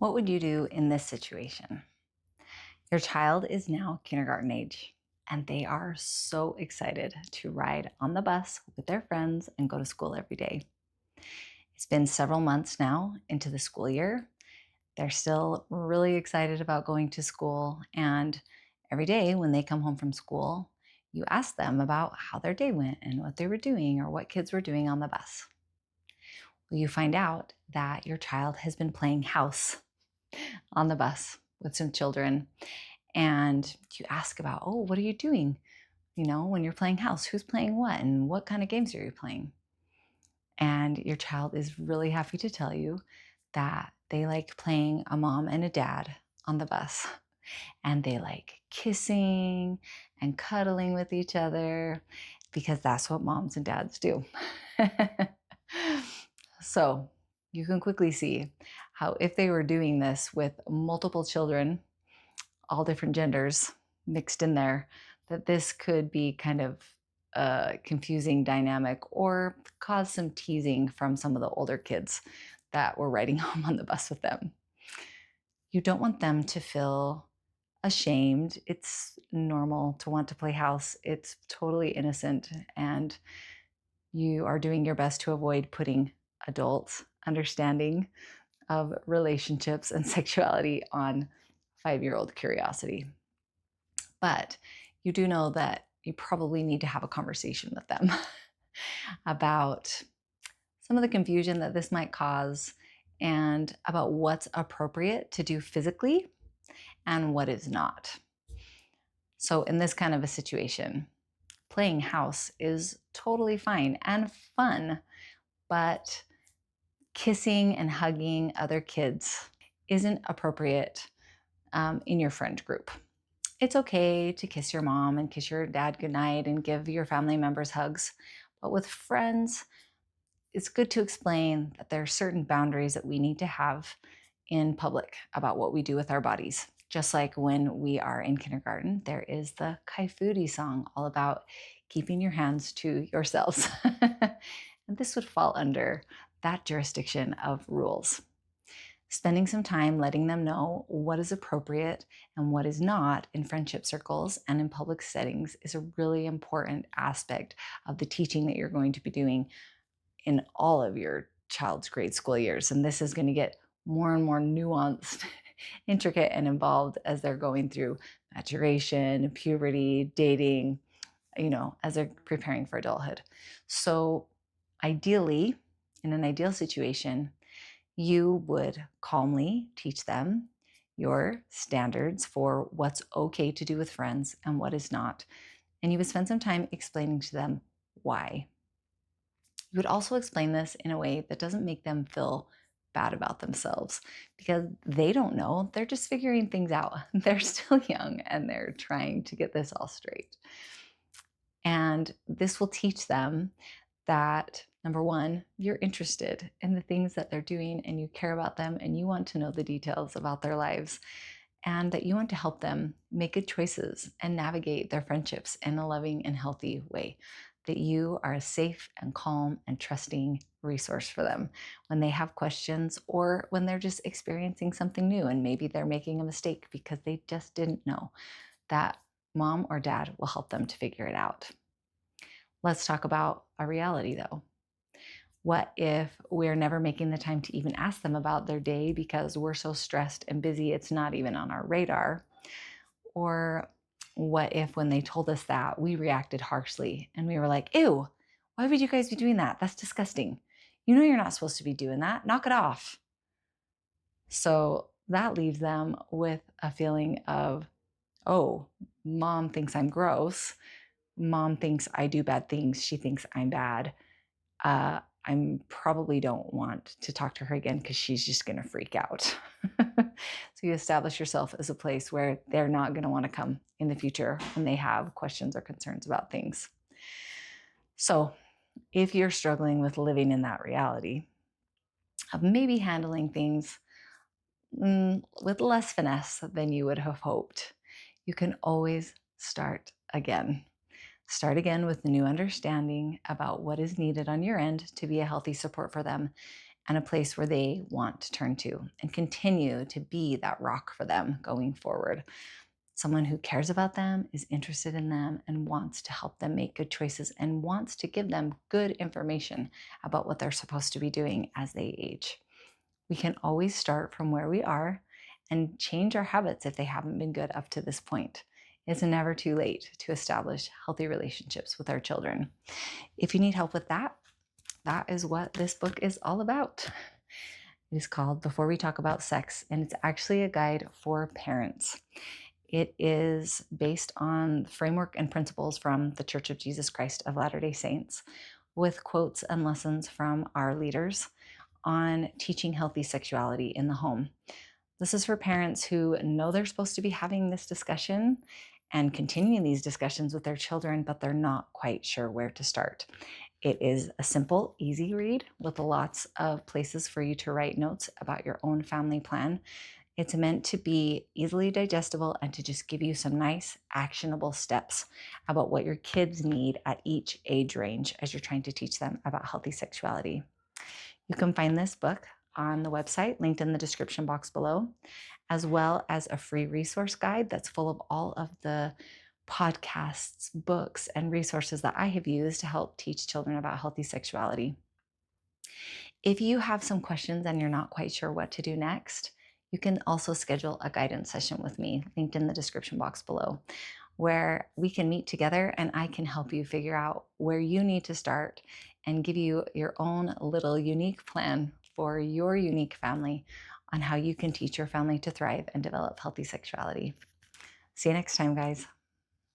What would you do in this situation? Your child is now kindergarten age, and they are so excited to ride on the bus with their friends and go to school every day. It's been several months now into the school year. They're still really excited about going to school, and every day when they come home from school, you ask them about how their day went and what they were doing or what kids were doing on the bus. Well, you find out that your child has been playing house on the bus with some children. And you ask about, oh, what are you doing? When you're playing house, who's playing what and what kind of games are you playing? And your child is really happy to tell you that they like playing a mom and a dad on the bus. And they like kissing and cuddling with each other because that's what moms and dads do. So you can quickly see how, if they were doing this with multiple children, all different genders mixed in there, that this could be kind of a confusing dynamic or cause some teasing from some of the older kids that were riding home on the bus with them. You don't want them to feel ashamed. It's normal to want to play house. It's totally innocent, and you are doing your best to avoid putting adults' understanding of relationships and sexuality on 5-year-old curiosity. But you do know that you probably need to have a conversation with them about some of the confusion that this might cause and about what's appropriate to do physically and what is not. So, in this kind of a situation, playing house is totally fine and fun, but kissing and hugging other kids isn't appropriate in your friend group. It's okay to kiss your mom and kiss your dad goodnight and give your family members hugs. But with friends, it's good to explain that there are certain boundaries that we need to have in public about what we do with our bodies. Just like when we are in kindergarten, there is the Kaifuti song all about keeping your hands to yourselves. And this would fall under that jurisdiction of rules. Spending some time letting them know what is appropriate and what is not in friendship circles and in public settings is a really important aspect of the teaching that you're going to be doing in all of your child's grade school years. And this is going to get more and more nuanced, intricate, and involved as they're going through maturation, puberty, dating, as they're preparing for adulthood. So ideally, in an ideal situation, you would calmly teach them your standards for what's okay to do with friends and what is not. And you would spend some time explaining to them why. You would also explain this in a way that doesn't make them feel bad about themselves because they don't know. They're just figuring things out. They're still young and they're trying to get this all straight. And this will teach them that, number one, you're interested in the things that they're doing and you care about them and you want to know the details about their lives, and that you want to help them make good choices and navigate their friendships in a loving and healthy way. That you are a safe and calm and trusting resource for them when they have questions or when they're just experiencing something new and maybe they're making a mistake because they just didn't know. That mom or dad will help them to figure it out. Let's talk about a reality though. What if we're never making the time to even ask them about their day because we're so stressed and busy, it's not even on our radar? Or what if when they told us that, we reacted harshly and we were like, ew, why would you guys be doing that? That's disgusting. You know you're not supposed to be doing that. Knock it off. So that leaves them with a feeling of, oh, mom thinks I'm gross. Mom thinks I do bad things. She thinks I'm bad. I probably don't want to talk to her again because she's just going to freak out. So you establish yourself as a place where they're not going to want to come in the future when they have questions or concerns about things. So if you're struggling with living in that reality of maybe handling things with less finesse than you would have hoped, you can always start again. Start again with the new understanding about what is needed on your end to be a healthy support for them. and a place where they want to turn to and continue to be that rock for them going forward. Someone who cares about them, is interested in them, and wants to help them make good choices and wants to give them good information about what they're supposed to be doing as they age. We can always start from where we are and change our habits if they haven't been good up to this point. It's never too late to establish healthy relationships with our children. If you need help with that, that is what this book is all about. It is called Before We Talk About Sex, and it's actually a guide for parents. It is based on the framework and principles from the Church of Jesus Christ of Latter-day Saints, with quotes and lessons from our leaders on teaching healthy sexuality in the home. This is for parents who know they're supposed to be having this discussion and continuing these discussions with their children, but they're not quite sure where to start. It is a simple, easy read with lots of places for you to write notes about your own family plan. It's meant to be easily digestible and to just give you some nice, actionable steps about what your kids need at each age range as you're trying to teach them about healthy sexuality. You can find this book on the website, linked in the description box below, as well as a free resource guide that's full of all of the podcasts, books, and resources that I have used to help teach children about healthy sexuality. If you have some questions and you're not quite sure what to do next, you can also schedule a guidance session with me, linked in the description box below, where we can meet together and I can help you figure out where you need to start and give you your own little unique plan for your unique family on how you can teach your family to thrive and develop healthy sexuality. See you next time, guys.